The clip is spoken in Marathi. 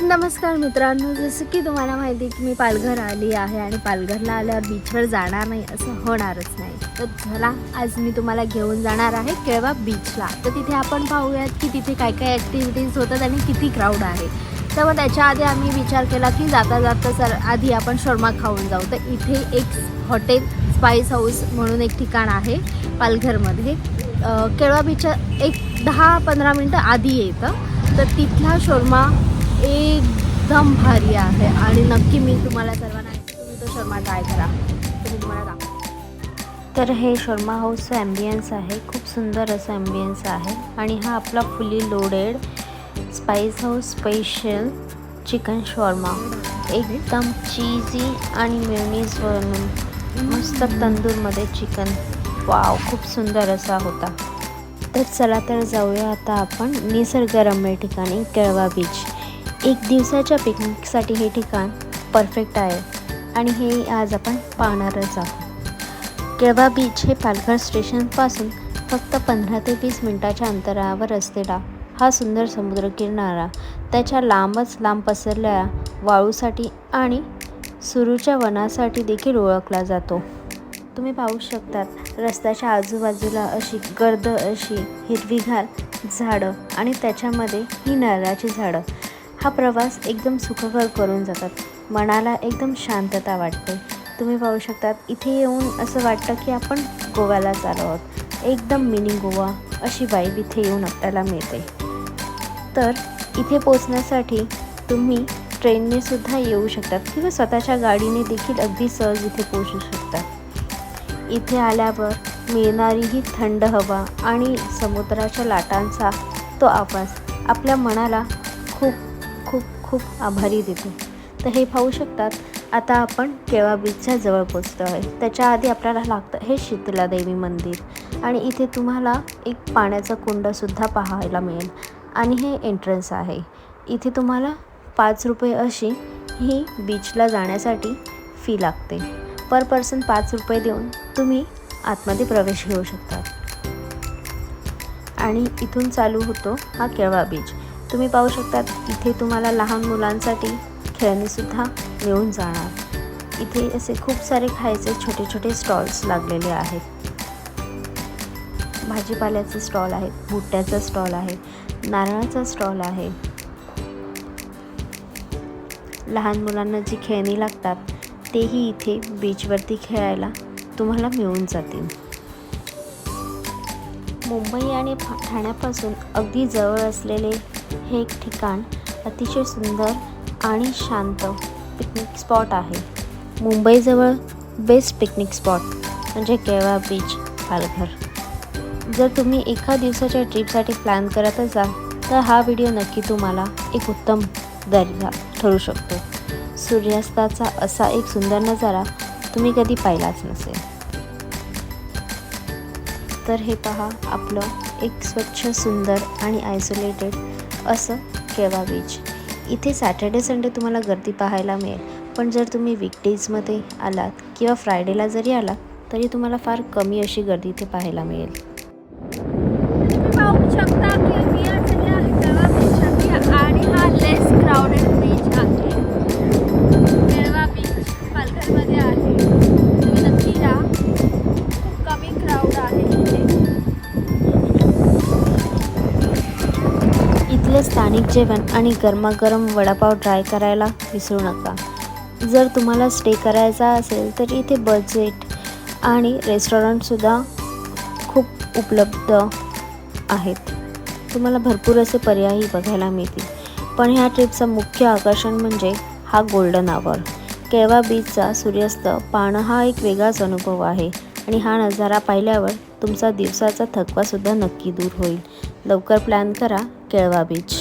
नमस्कार मित्रांनो, जसं की तुम्हाला माहिती आहे की मी पालघर आली आहे आणि पालघरला आल्यावर बीचवर जाणार नाही असं होणारच नाही. तर चला आज मी तुम्हाला घेऊन जाणार आहे केळवा बीचला. तर तिथे आपण पाहूयात की तिथे काय काय ॲक्टिव्हिटीज होतात आणि किती क्राऊड आहे. तर मग त्याच्या आधी आम्ही विचार केला की जाता जाता आधी आपण शर्मा खाऊन जाऊ. तर इथे एक हॉटेल स्पाइस हाऊस म्हणून एक ठिकाण आहे पालघरमध्ये. केळवा बीचच्या एक 10-15 मिनटं आधी येतं. तर तिथला शर्मा एकदम भारी आहे आणि नक्की मी तुम्हाला सर्वांना तुम्ही तो शर्मा ट्राय करा. तुम्ही तुम्हाला दाखवा. तर हे शर्मा हाऊसचं ॲम्बियन्स आहे, खूप सुंदर असं ॲम्बियन्स आहे. आणि हा आपला फुली loaded spice house special chicken Sharma, एकदम चीजी आणि मेयोनीज बनून मस्त तंदूरमध्ये चिकन. वाव, खूप सुंदर असा होता. तर चला तर जाऊया आता आपण निसर्गरम्य ठिकाणी केळवा बीच. एक दिवसाच्या पिकनिकसाठी हे ठिकाण परफेक्ट आहे आणि हे आज आपण पाहणारच आहोत. केळवा बीच हे पालघर स्टेशनपासून फक्त 15 ते 20 मिनटाच्या अंतरावर असलेला हा सुंदर समुद्रकिनारा त्याच्या लांबच लांब पसरलेल्या वाळूसाठी आणि सुरूच्या वनासाठी देखील ओळखला जातो. तुम्ही पाहू शकतात रस्त्याच्या आजूबाजूला अशी गर्द अशी हिरवीगार झाडं आणि त्याच्यामध्ये ही नारळाची झाडं. हा प्रवास एकदम सुखकर करून जातात. मनाला एकदम शांतता वाटते. तुम्ही पाहू शकतात इथे येऊन असं वाटतं की आपण गोव्यालाच आलो आहोत. एकदम मिनी गोवा अशी वाईब इथे येऊन आपल्याला मिळते. तर इथे पोचण्यासाठी तुम्ही ट्रेनने सुद्धा येऊ शकतात किंवा स्वतःच्या गाडीने देखील अगदी सहज इथे पोहोचू शकतात. इथे आल्यावर मिळणारी ही थंड हवा आणि समुद्राच्या लाटांचा तो आवाज आपल्या मनाला खूप खूप खूप आभारी देतो. तर हे पाहू शकतात आता आपण केळवा बीचच्या जवळ पोचतो आहे. त्याच्या आधी आपल्याला लागतं हे शीतलादेवी मंदिर आणि इथे तुम्हाला एक पाण्याचा कुंडसुद्धा पाहायला मिळेल आणि हे एंट्रन्स आहे. इथे तुम्हाला 5 रुपये अशी ही बीचला जाण्यासाठी फी लागते. पर पर्सन 5 रुपये देऊन तुम्ही आतमध्ये प्रवेश घेऊ शकता. आणि इथून चालू होतो हा केळवा बीच. तुम्ही पाहू शकतात इथे तुम्हाला लहान मुलांसाठी खेळणीसुद्धा मिळून जाणार. इथे असे खूप सारे खायचे छोटे छोटे स्टॉल्स लागलेले आहेत. भाजीपाल्याचे स्टॉल आहेत, भुट्ट्याचा स्टॉल आहे, नारळाचा स्टॉल आहे. लहान मुलांना जी खेळणी लागतात तेही इथे बीचवरती खेळायला तुम्हाला मिळून जातील. मुंबई आणि ठाण्यापासून अगदी जवळ असलेले हे एक ठिकाण अतिशय सुंदर आणि शांत पिकनिक स्पॉट आहे. मुंबईजवळ बेस्ट पिकनिक स्पॉट म्हणजे केळवा बीच पालघर. जर तुम्ही एका दिवसाच्या ट्रिपसाठी प्लॅन करत असाल तर हा व्हिडिओ नक्की तुम्हाला एक उत्तम दर्जा ठरू शकतो. सूर्यास्ताचा असा एक सुंदर नजारा तुम्ही कधी पाहिलाच नसेल. तर हे पहा आपलं एक स्वच्छ सुंदर आणि आयसोलेटेड असं केळवा बीच. इथे सॅटर्डे संडे तुम्हाला गर्दी पाहायला मिळेल, पण जर तुम्ही वीकडेजमध्ये आलात किंवा फ्रायडेला जरी आलात तरी तुम्हाला फार कमी अशी गर्दी इथे पाहायला मिळेल. तुम्ही पाहू शकता की मी आलेले आहे केळवा बीचवरती आणि हा लेस क्राऊडेड बीच आहे. केळवा बीच पालघरमध्ये आहे. तुम्ही नक्की या, खूप कमी क्राऊड आहे इथे. इथले स्थानिक जेवण आणि गरमागरम वडापाव ट्राय करायला विसरू नका. जर तुम्हाला स्टे करायचा असेल तर इथे बजेट आणि रेस्टॉरंटसुद्धा खूप उपलब्ध आहेत. तुम्हाला भरपूर असे पर्यायही बघायला मिळतील. पण ह्या ट्रिपचं मुख्य आकर्षण म्हणजे हा गोल्डन आवर. केळवा बीचचा सूर्यास्त पाहणं हा एक वेगळाच अनुभव आहे आणि हा नजारा पाहिल्यावर तुमचा दिवसाचा थकवासुद्धा नक्की दूर होईल. लवकर प्लॅन करा केळवा बीच.